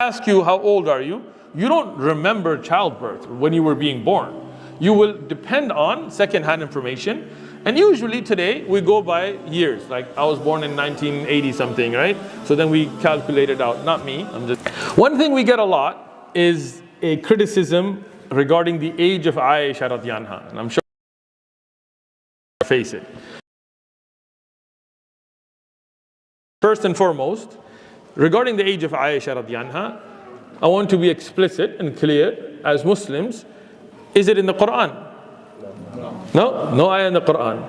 Ask you how old are you, you don't remember childbirth when you were being born. You will depend on second-hand information, and usually today we go by years. Like I was born in 1980 something, right? So then we calculate it out. Not me. One thing we get a lot is a criticism regarding the age of Aisha radhiyallahu anha, and I'm sure you face it. First and foremost, regarding the age of Aisha radhiyallahu anha, I want to be explicit and clear as Muslims. Is it in the Quran? No ayah in the Quran.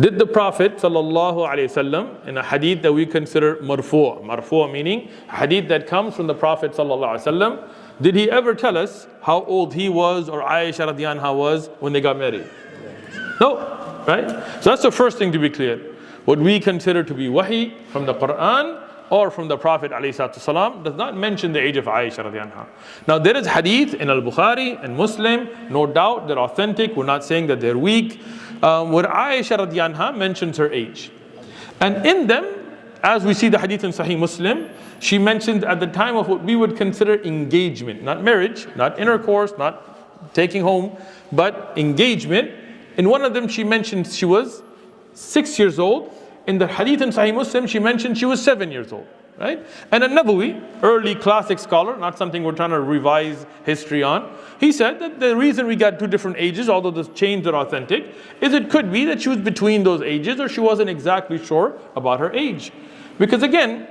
Did the Prophet sallallahu alaihi wasallam, in a hadith that we consider marfu' meaning hadith that comes from the Prophet sallallahu alaihi wasallam, did he ever tell us how old he was or Aisha radhiyallahu anha was when they got married? No, right? So that's the first thing to be clear. What we consider to be wahi from the Quran or from the Prophet ﷺ does not mention the age of Aisha radhiyallahu anha. Now there is hadith in Al-Bukhari and Muslim, no doubt they're authentic, we're not saying that they're weak, where Aisha radhiyallahu anha mentions her age. And in them, as we see the hadith in Sahih Muslim, she mentioned at the time of what we would consider engagement, not marriage, not intercourse, not taking home, but engagement. In one of them she mentioned she was 6 years old. In the hadith in Sahih Muslim, she mentioned she was 7 years old, right? And An-Nawawi, early classic scholar, not something we're trying to revise history on, he said that the reason we got two different ages, although the chains are authentic, is it could be that she was between those ages or she wasn't exactly sure about her age. Because again,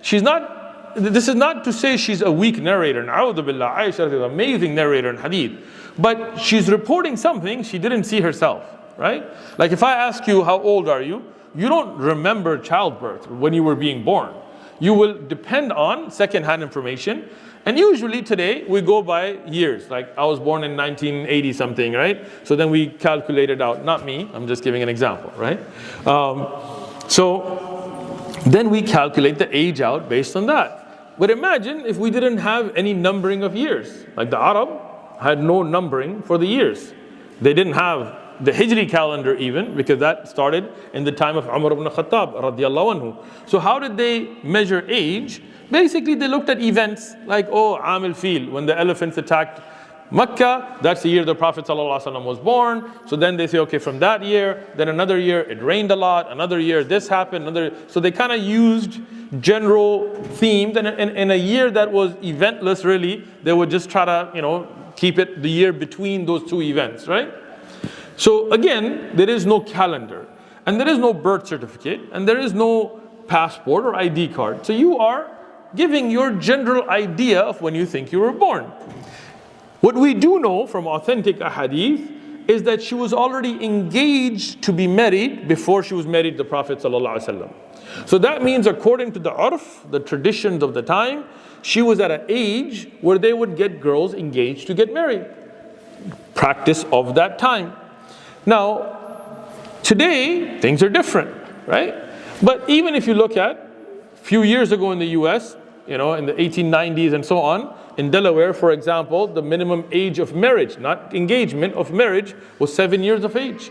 this is not to say she's a weak narrator. Na'udhu billah, Aisha is an amazing narrator in hadith. But she's reporting something she didn't see herself, right? Like if I ask you how old are you, you don't remember childbirth when you were being born. You will depend on second-hand information, and usually today we go by years. Like I was born in 1980 something, right? So then we calculate it out. Not me, I'm just giving an example, right? So then we calculate the age out based on that. But imagine if we didn't have any numbering of years. Like the Arab had no numbering for the years. They didn't have the Hijri calendar even, because that started in the time of Umar ibn Khattab radiyallahu anhu. So how did they measure age? Basically they looked at events like, Amil Fil, when the elephants attacked Makkah, that's the year the Prophet ﷺ was born. So then they say, okay, from that year, then another year it rained a lot, another year this happened, so they kind of used general themes, and in a year that was eventless really, they would just try to, keep it the year between those two events, right? So again, there is no calendar, and there is no birth certificate, and there is no passport or ID card. So you are giving your general idea of when you think you were born. What we do know from authentic ahadith is that she was already engaged to be married before she was married to the Prophet ﷺ. So that means according to the urf, the traditions of the time, she was at an age where they would get girls engaged to get married. Practice of that time. Now, today, things are different, right? But even if you look at a few years ago in the US, in the 1890s and so on, in Delaware, for example, the minimum age of marriage, not engagement, of marriage, was 7 years of age.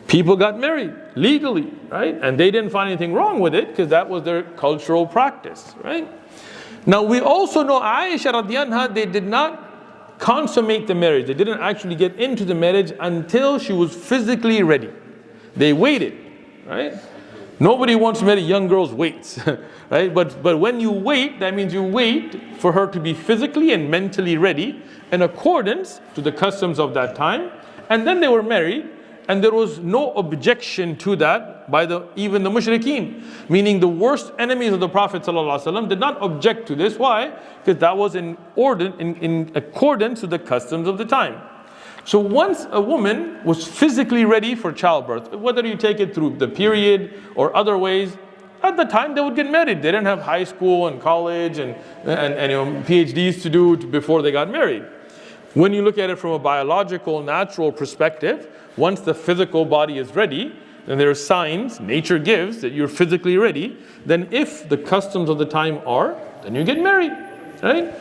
People got married legally, right? And they didn't find anything wrong with it because that was their cultural practice, right? Now, we also know Aisha radhiyallahu anha, they did not consummate the marriage. They didn't actually get into the marriage until she was physically ready. They waited, right? Nobody wants to marry young girls waits, right? But when you wait, that means you wait for her to be physically and mentally ready in accordance to the customs of that time. And then they were married, and there was no objection to that by even the mushrikeen, meaning the worst enemies of the Prophet ﷺ did not object to this. Why? Because that was in accordance with the customs of the time. So once a woman was physically ready for childbirth, whether you take it through the period or other ways, at the time they would get married. They didn't have high school and college and PhDs to do before they got married. When you look at it from a biological, natural perspective, once the physical body is ready, then there are signs nature gives that you're physically ready. Then if the customs of the time are, then you get married, right?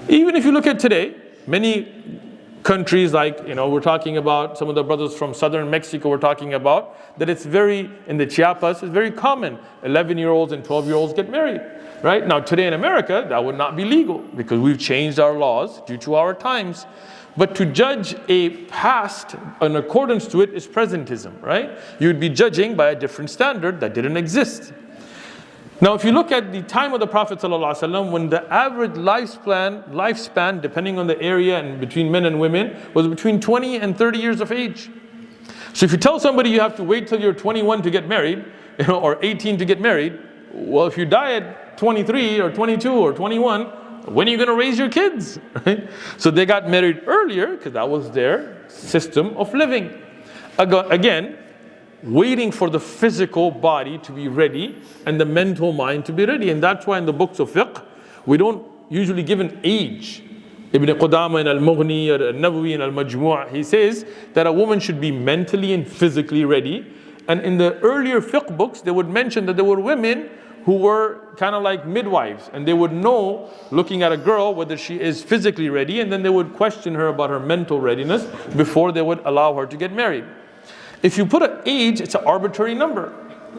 Even if you look at today, many Countries like, we're talking about some of the brothers from southern Mexico, we're talking about that it's very, in the Chiapas, it's very common. 11-year-olds and 12-year-olds get married, right? Now today in America, that would not be legal because we've changed our laws due to our times. But to judge a past in accordance to it is presentism, right? You would be judging by a different standard that didn't exist. Now, if you look at the time of the Prophet ﷺ, when the average lifespan, depending on the area and between men and women, was between 20 and 30 years of age. So if you tell somebody you have to wait till you're 21 to get married, or 18 to get married, well, if you die at 23 or 22 or 21, when are you going to raise your kids? Right? So they got married earlier because that was their system of living. Again, waiting for the physical body to be ready and the mental mind to be ready. And that's why in the books of fiqh, we don't usually give an age. Ibn Qudama in Al-Mughni or Al-Nawawi in Al-Majmu', he says that a woman should be mentally and physically ready. And in the earlier fiqh books, they would mention that there were women who were kind of like midwives, and they would know, looking at a girl, whether she is physically ready, and then they would question her about her mental readiness before they would allow her to get married. If you put an age, it's an arbitrary number.